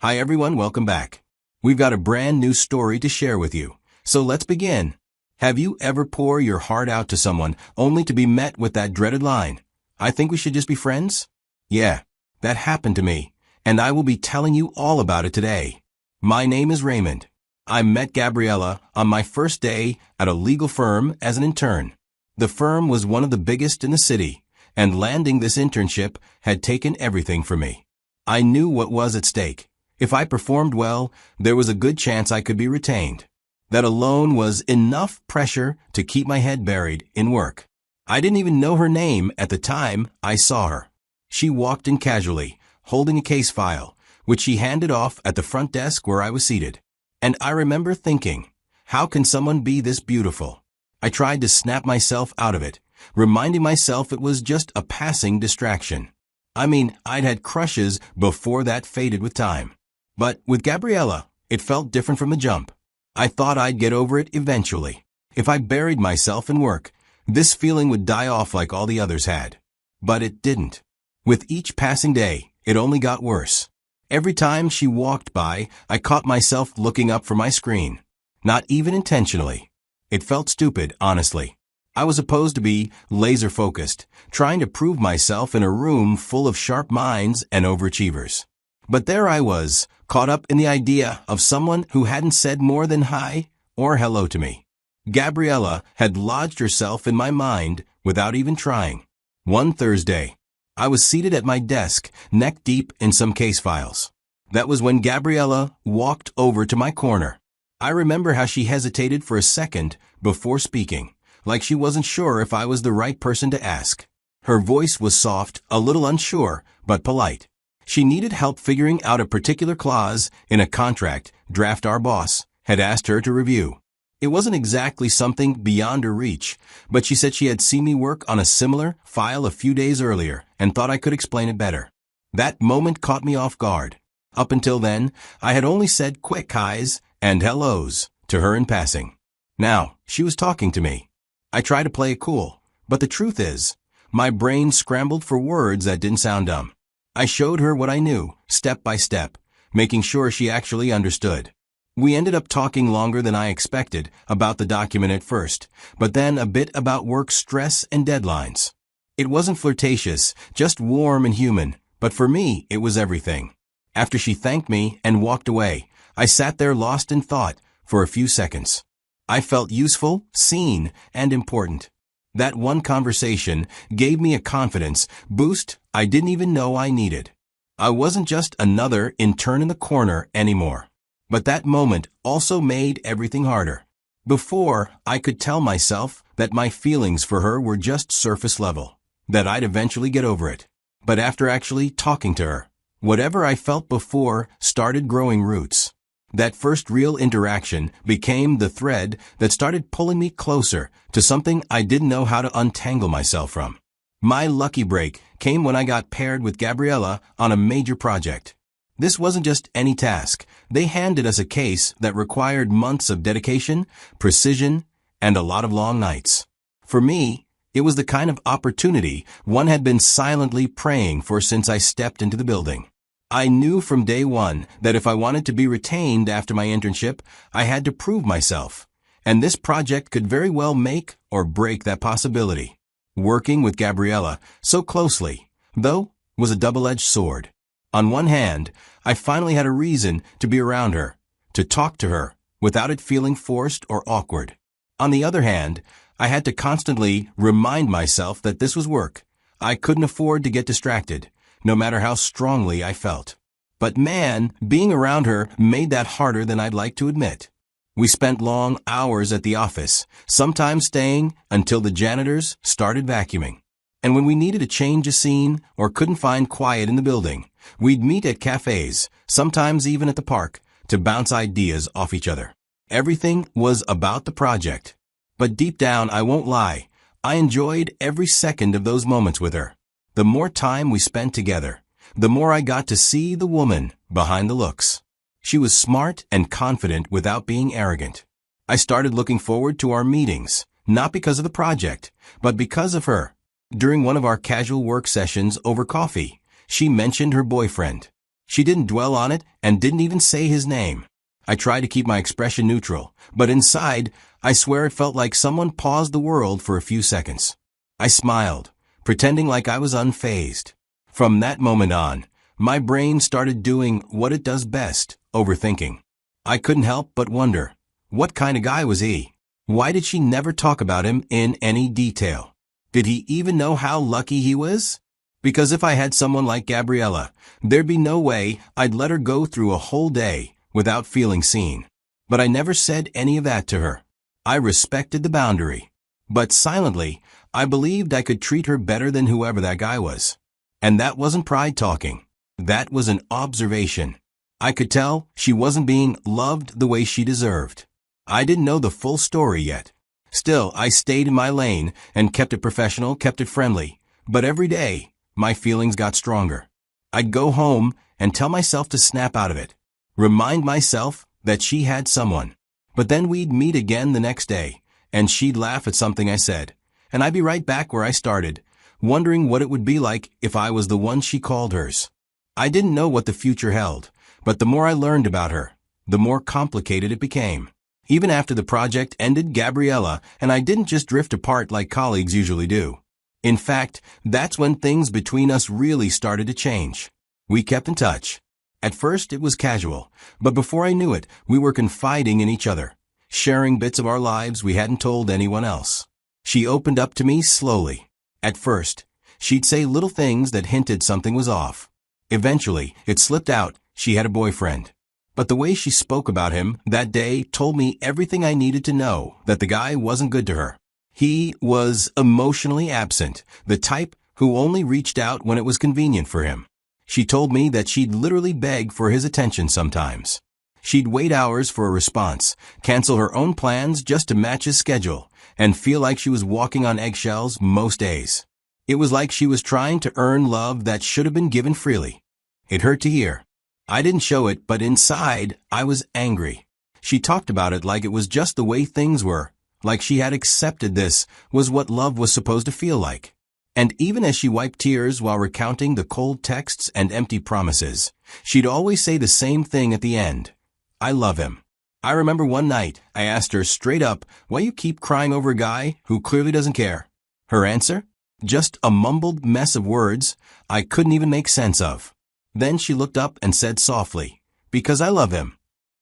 Hi everyone, welcome back. We've got a brand new story to share with you, so let's begin. Have you ever pour your heart out to someone only to be met with that dreaded line, "I think we should just be friends"? Yeah, that happened to me, and I will be telling you all about it today. My name is Raymond. I met Gabriella on my first day at a legal firm as an intern. The firm was one of the biggest in the city, and landing this internship had taken everything from me. I knew what was at stake. If I performed well, there was a good chance I could be retained. That alone was enough pressure to keep my head buried in work. I didn't even know her name at the time I saw her. She walked in casually, holding a case file, which she handed off at the front desk where I was seated. And I remember thinking, how can someone be this beautiful? I tried to snap myself out of it, reminding myself it was just a passing distraction. I mean, I'd had crushes before that faded with time. But with Gabriella, it felt different from the jump. I thought I'd get over it eventually. If I buried myself in work, this feeling would die off like all the others had. But it didn't. With each passing day, it only got worse. Every time she walked by, I caught myself looking up from my screen. Not even intentionally. It felt stupid, honestly. I was supposed to be laser-focused, trying to prove myself in a room full of sharp minds and overachievers. But there I was, caught up in the idea of someone who hadn't said more than hi or hello to me. Gabriella had lodged herself in my mind without even trying. One Thursday, I was seated at my desk, neck deep in some case files. That was when Gabriella walked over to my corner. I remember how she hesitated for a second before speaking, like she wasn't sure if I was the right person to ask. Her voice was soft, a little unsure, but polite. She needed help figuring out a particular clause in a contract draft our boss had asked her to review. It wasn't exactly something beyond her reach, but she said she had seen me work on a similar file a few days earlier and thought I could explain it better. That moment caught me off guard. Up until then, I had only said quick hi's and hellos to her in passing. Now, she was talking to me. I tried to play it cool, but the truth is, my brain scrambled for words that didn't sound dumb. I showed her what I knew, step by step, making sure she actually understood. We ended up talking longer than I expected about the document at first, but then a bit about work stress and deadlines. It wasn't flirtatious, just warm and human, but for me, it was everything. After she thanked me and walked away, I sat there lost in thought for a few seconds. I felt useful, seen, and important. That one conversation gave me a confidence boost I didn't even know I needed. I wasn't just another intern in the corner anymore. But that moment also made everything harder. Before, I could tell myself that my feelings for her were just surface level, that I'd eventually get over it. But after actually talking to her, whatever I felt before started growing roots. That first real interaction became the thread that started pulling me closer to something I didn't know how to untangle myself from. My lucky break came when I got paired with Gabriella on a major project. This wasn't just any task. They handed us a case that required months of dedication, precision, and a lot of long nights. For me, it was the kind of opportunity one had been silently praying for since I stepped into the building. I knew from day one that if I wanted to be retained after my internship, I had to prove myself, and this project could very well make or break that possibility. Working with Gabriella so closely, though, was a double-edged sword. On one hand, I finally had a reason to be around her, to talk to her, without it feeling forced or awkward. On the other hand, I had to constantly remind myself that this was work. I couldn't afford to get distracted, no matter how strongly I felt. But man, being around her made that harder than I'd like to admit. We spent long hours at the office, sometimes staying until the janitors started vacuuming. And when we needed to change a scene or couldn't find quiet in the building, we'd meet at cafes, sometimes even at the park, to bounce ideas off each other. Everything was about the project. But deep down, I won't lie, I enjoyed every second of those moments with her. The more time we spent together, the more I got to see the woman behind the looks. She was smart and confident without being arrogant. I started looking forward to our meetings, not because of the project, but because of her. During one of our casual work sessions over coffee, she mentioned her boyfriend. She didn't dwell on it and didn't even say his name. I tried to keep my expression neutral, but inside, I swear it felt like someone paused the world for a few seconds. I smiled, pretending like I was unfazed. From that moment on, my brain started doing what it does best, overthinking. I couldn't help but wonder, what kind of guy was he? Why did she never talk about him in any detail? Did he even know how lucky he was? Because if I had someone like Gabriella, there'd be no way I'd let her go through a whole day without feeling seen. But I never said any of that to her. I respected the boundary. But silently, I believed I could treat her better than whoever that guy was. And that wasn't pride talking. That was an observation. I could tell she wasn't being loved the way she deserved. I didn't know the full story yet. Still, I stayed in my lane and kept it professional, kept it friendly. But every day, my feelings got stronger. I'd go home and tell myself to snap out of it. Remind myself that she had someone. But then we'd meet again the next day, and she'd laugh at something I said. And I'd be right back where I started, wondering what it would be like if I was the one she called hers. I didn't know what the future held, but the more I learned about her, the more complicated it became. Even after the project ended, Gabriella and I didn't just drift apart like colleagues usually do. In fact, that's when things between us really started to change. We kept in touch. At first, it was casual, but before I knew it, we were confiding in each other, sharing bits of our lives we hadn't told anyone else. She opened up to me slowly. At first, she'd say little things that hinted something was off. Eventually, it slipped out she had a boyfriend. But the way she spoke about him that day told me everything I needed to know, that the guy wasn't good to her. He was emotionally absent, the type who only reached out when it was convenient for him. She told me that she'd literally beg for his attention sometimes. She'd wait hours for a response, cancel her own plans just to match his schedule, and feel like she was walking on eggshells most days. It was like she was trying to earn love that should have been given freely. It hurt to hear. I didn't show it, but inside, I was angry. She talked about it like it was just the way things were, like she had accepted this was what love was supposed to feel like. And even as she wiped tears while recounting the cold texts and empty promises, she'd always say the same thing at the end. I love him. I remember one night, I asked her straight up, why you keep crying over a guy who clearly doesn't care? Her answer? Just a mumbled mess of words I couldn't even make sense of. Then she looked up and said softly, because I love him.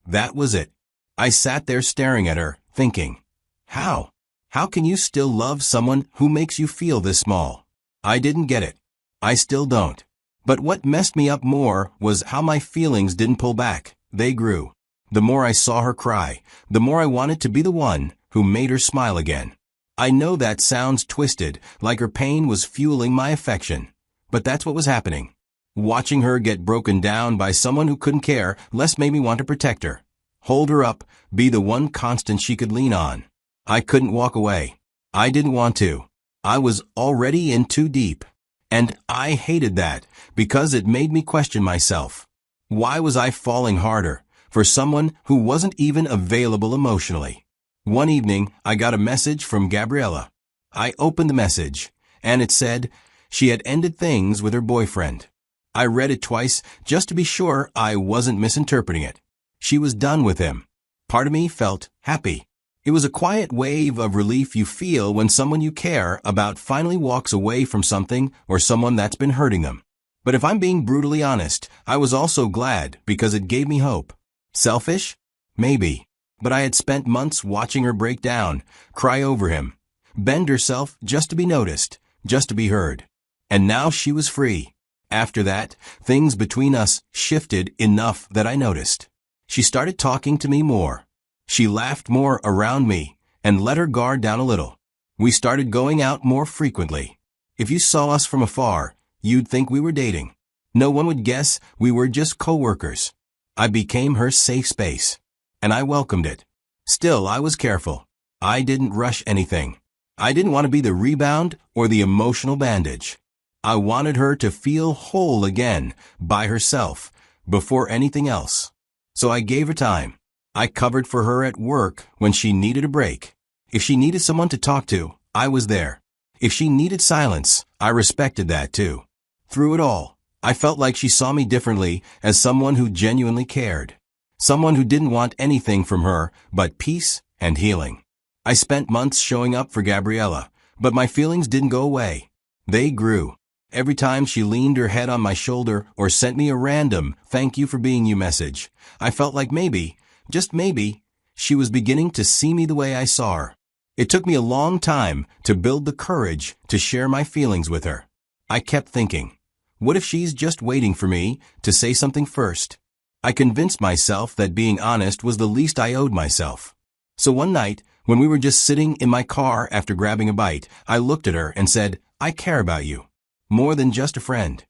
That was it. I sat there staring at her, thinking, how? How can you still love someone who makes you feel this small? I didn't get it. I still don't. But what messed me up more was how my feelings didn't pull back. They grew. The more I saw her cry, the more I wanted to be the one who made her smile again. I know that sounds twisted, like her pain was fueling my affection. But that's what was happening. Watching her get broken down by someone who couldn't care less made me want to protect her. Hold her up, be the one constant she could lean on. I couldn't walk away. I didn't want to. I was already in too deep. And I hated that, because it made me question myself. Why was I falling harder for someone who wasn't even available emotionally? One evening, I got a message from Gabriella. I opened the message, and it said she had ended things with her boyfriend. I read it twice just to be sure I wasn't misinterpreting it. She was done with him. Part of me felt happy. It was a quiet wave of relief you feel when someone you care about finally walks away from something or someone that's been hurting them. But if I'm being brutally honest, I was also glad because it gave me hope. Selfish? Maybe. But I had spent months watching her break down, cry over him, bend herself just to be noticed, just to be heard. And now she was free. After that, things between us shifted enough that I noticed. She started talking to me more. She laughed more around me and let her guard down a little. We started going out more frequently. If you saw us from afar, you'd think we were dating. No one would guess we were just co-workers. I became her safe space, and I welcomed it. Still, I was careful. I didn't rush anything. I didn't want to be the rebound or the emotional bandage. I wanted her to feel whole again, by herself, before anything else. So I gave her time. I covered for her at work when she needed a break. If she needed someone to talk to, I was there. If she needed silence, I respected that too. Through it all, I felt like she saw me differently, as someone who genuinely cared. Someone who didn't want anything from her but peace and healing. I spent months showing up for Gabriella, but my feelings didn't go away. They grew. Every time she leaned her head on my shoulder or sent me a random "thank you for being you" message, I felt like maybe, just maybe, she was beginning to see me the way I saw her. It took me a long time to build the courage to share my feelings with her. I kept thinking, what if she's just waiting for me to say something first? I convinced myself that being honest was the least I owed myself. So one night, when we were just sitting in my car after grabbing a bite, I looked at her and said, "I care about you. More than just a friend."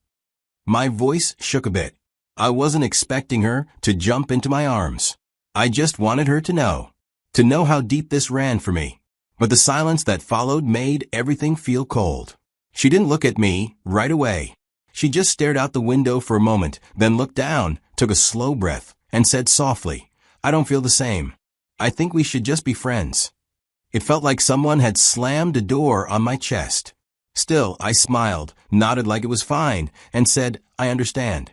My voice shook a bit. I wasn't expecting her to jump into my arms. I just wanted her to know how deep this ran for me. But the silence that followed made everything feel cold. She didn't look at me right away. She just stared out the window for a moment, then looked down, took a slow breath, and said softly, "I don't feel the same. I think we should just be friends." It felt like someone had slammed a door on my chest. Still, I smiled, nodded like it was fine, and said, "I understand."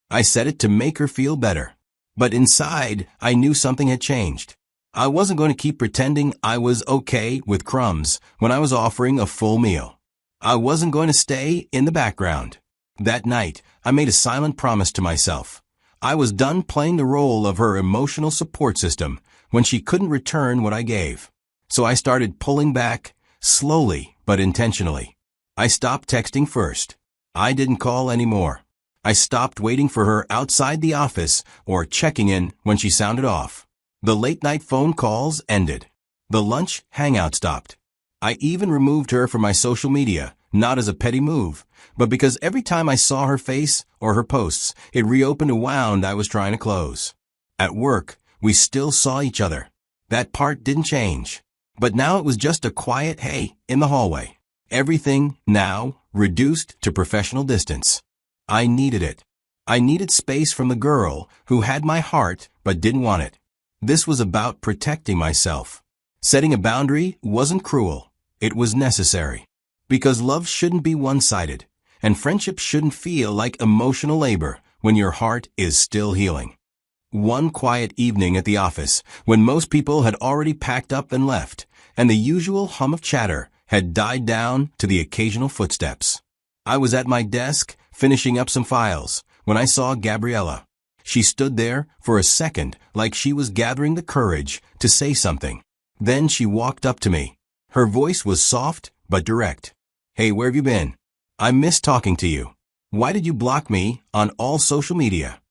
I said it to make her feel better. But inside, I knew something had changed. I wasn't going to keep pretending I was okay with crumbs when I was offering a full meal. I wasn't going to stay in the background. That night, I made a silent promise to myself. I was done playing the role of her emotional support system when she couldn't return what I gave. So I started pulling back, slowly but intentionally. I stopped texting first. I didn't call anymore. I stopped waiting for her outside the office or checking in when she sounded off. The late-night phone calls ended. The lunch hangout stopped. I even removed her from my social media, not as a petty move, but because every time I saw her face or her posts, it reopened a wound I was trying to close. At work, we still saw each other. That part didn't change. But now it was just a quiet "hey" in the hallway. Everything, now, reduced to professional distance. I needed it. I needed space from the girl who had my heart but didn't want it. This was about protecting myself. Setting a boundary wasn't cruel. It was necessary. Because love shouldn't be one-sided, and friendship shouldn't feel like emotional labor when your heart is still healing. One quiet evening at the office, when most people had already packed up and left, and the usual hum of chatter had died down to the occasional footsteps. I was at my desk, finishing up some files, when I saw Gabriella. She stood there for a second like she was gathering the courage to say something. Then she walked up to me. Her voice was soft but direct. "Hey, where have you been? I miss talking to you. Why did you block me on all social media?"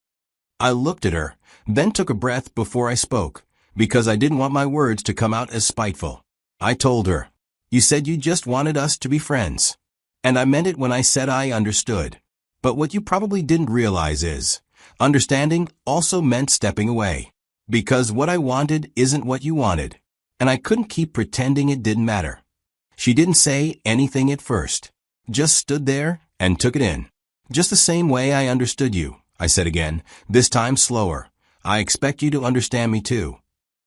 I looked at her, then took a breath before I spoke, because I didn't want my words to come out as spiteful. I told her, "You said you just wanted us to be friends. And I meant it when I said I understood. But what you probably didn't realize is, understanding also meant stepping away. Because what I wanted isn't what you wanted. And I couldn't keep pretending it didn't matter." She didn't say anything at first. Just stood there and took it in. "Just the same way I understood you," I said again, this time slower. "I expect you to understand me too."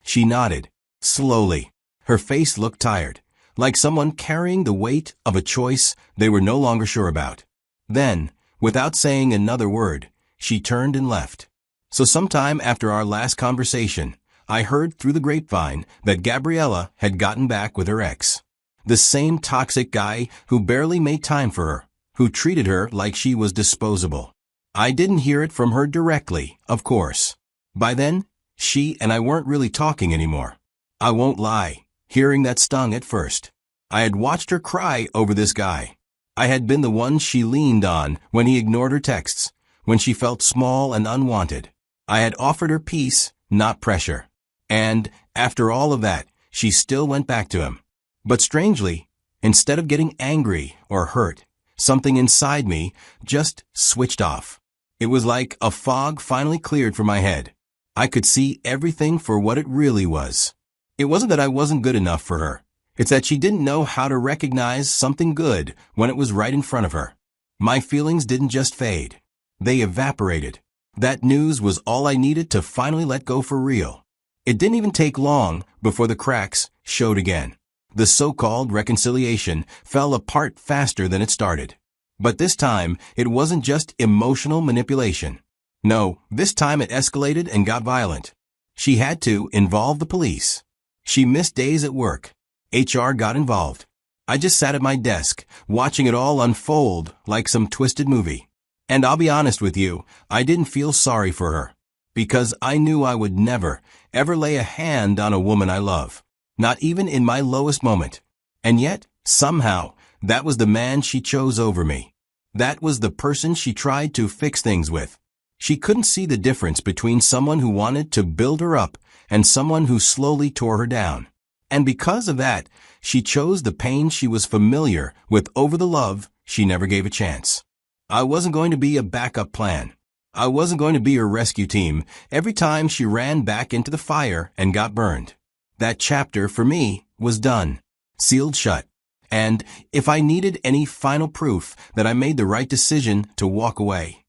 She nodded, slowly. Her face looked tired, like someone carrying the weight of a choice they were no longer sure about. Then, without saying another word, she turned and left. So sometime after our last conversation, I heard through the grapevine that Gabriella had gotten back with her ex. The same toxic guy who barely made time for her, who treated her like she was disposable. I didn't hear it from her directly, of course. By then, she and I weren't really talking anymore. I won't lie, hearing that stung at first. I had watched her cry over this guy. I had been the one she leaned on when he ignored her texts, when she felt small and unwanted. I had offered her peace, not pressure. And, after all of that, she still went back to him. But strangely, instead of getting angry or hurt, something inside me just switched off. It was like a fog finally cleared from my head. I could see everything for what it really was. It wasn't that I wasn't good enough for her. It's that she didn't know how to recognize something good when it was right in front of her. My feelings didn't just fade. They evaporated. That news was all I needed to finally let go for real. It didn't even take long before the cracks showed again. The so-called reconciliation fell apart faster than it started. But this time, it wasn't just emotional manipulation. No, this time it escalated and got violent. She had to involve the police. She missed days at work. HR got involved. I just sat at my desk, watching it all unfold like some twisted movie. And I'll be honest with you, I didn't feel sorry for her. Because I knew I would never, ever lay a hand on a woman I love. Not even in my lowest moment. And yet, somehow, that was the man she chose over me. That was the person she tried to fix things with. She couldn't see the difference between someone who wanted to build her up and someone who slowly tore her down. And because of that, she chose the pain she was familiar with over the love she never gave a chance. I wasn't going to be a backup plan. I wasn't going to be her rescue team every time she ran back into the fire and got burned. That chapter, for me, was done, sealed shut. And if I needed any final proof that I made the right decision to walk away,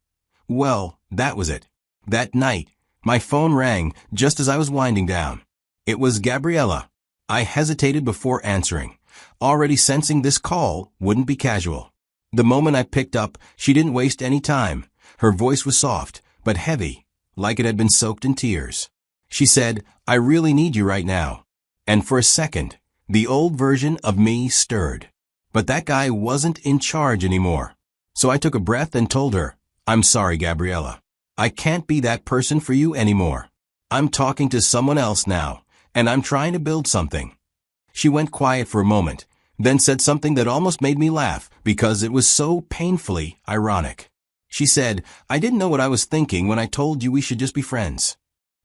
well, that was it. That night, my phone rang just as I was winding down. It was Gabriella. I hesitated before answering, already sensing this call wouldn't be casual. The moment I picked up, she didn't waste any time. Her voice was soft, but heavy, like it had been soaked in tears. She said, "I really need you right now." And for a second, the old version of me stirred. But that guy wasn't in charge anymore. So I took a breath and told her, "I'm sorry, Gabriella. I can't be that person for you anymore. I'm talking to someone else now, and I'm trying to build something." She went quiet for a moment, then said something that almost made me laugh because it was so painfully ironic. She said, "I didn't know what I was thinking when I told you we should just be friends.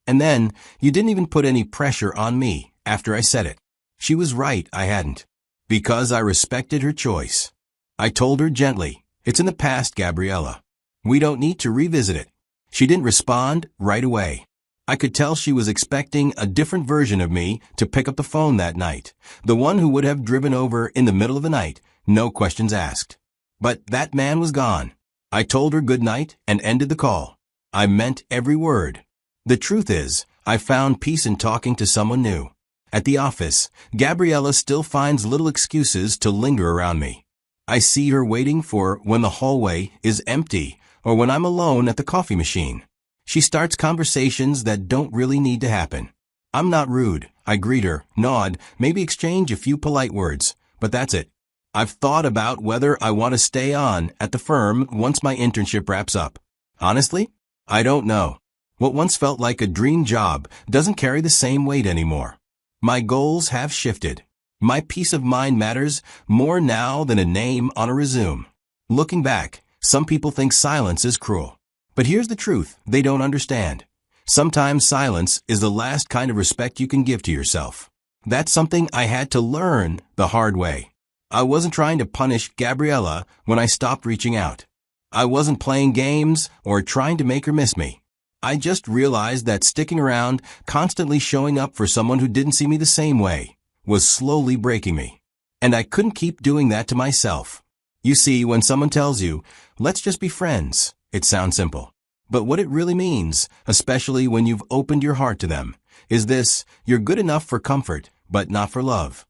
And then, you didn't even put any pressure on me after I said it." She was right, I hadn't. Because I respected her choice. I told her gently, "It's in the past, Gabriella. We don't need to revisit it." She didn't respond right away. I could tell she was expecting a different version of me to pick up the phone that night, the one who would have driven over in the middle of the night, no questions asked. But that man was gone. I told her good night and ended the call. I meant every word. The truth is, I found peace in talking to someone new. At the office, Gabriella still finds little excuses to linger around me. I see her waiting for when the hallway is empty or when I'm alone at the coffee machine. She starts conversations that don't really need to happen. I'm not rude. I greet her, nod, maybe exchange a few polite words, but that's it. I've thought about whether I want to stay on at the firm once my internship wraps up. Honestly, I don't know. What once felt like a dream job doesn't carry the same weight anymore. My goals have shifted. My peace of mind matters more now than a name on a resume. Looking back, some people think silence is cruel. But here's the truth they don't understand. Sometimes silence is the last kind of respect you can give to yourself. That's something I had to learn the hard way. I wasn't trying to punish Gabriella when I stopped reaching out. I wasn't playing games or trying to make her miss me. I just realized that sticking around, constantly showing up for someone who didn't see me the same way, was slowly breaking me. And I couldn't keep doing that to myself. You see, when someone tells you, "Let's just be friends," it sounds simple. But what it really means, especially when you've opened your heart to them, is this: you're good enough for comfort, but not for love.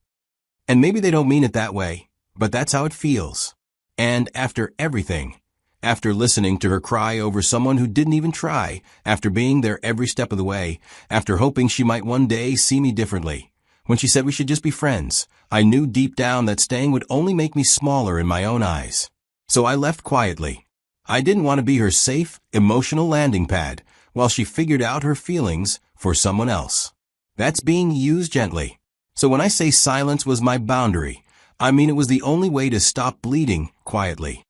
And maybe they don't mean it that way, but that's how it feels. And after everything, after listening to her cry over someone who didn't even try, after being there every step of the way, after hoping she might one day see me differently, when she said we should just be friends, I knew deep down that staying would only make me smaller in my own eyes. So I left quietly. I didn't want to be her safe, emotional landing pad while she figured out her feelings for someone else. That's being used gently. So when I say silence was my boundary, I mean it was the only way to stop bleeding quietly.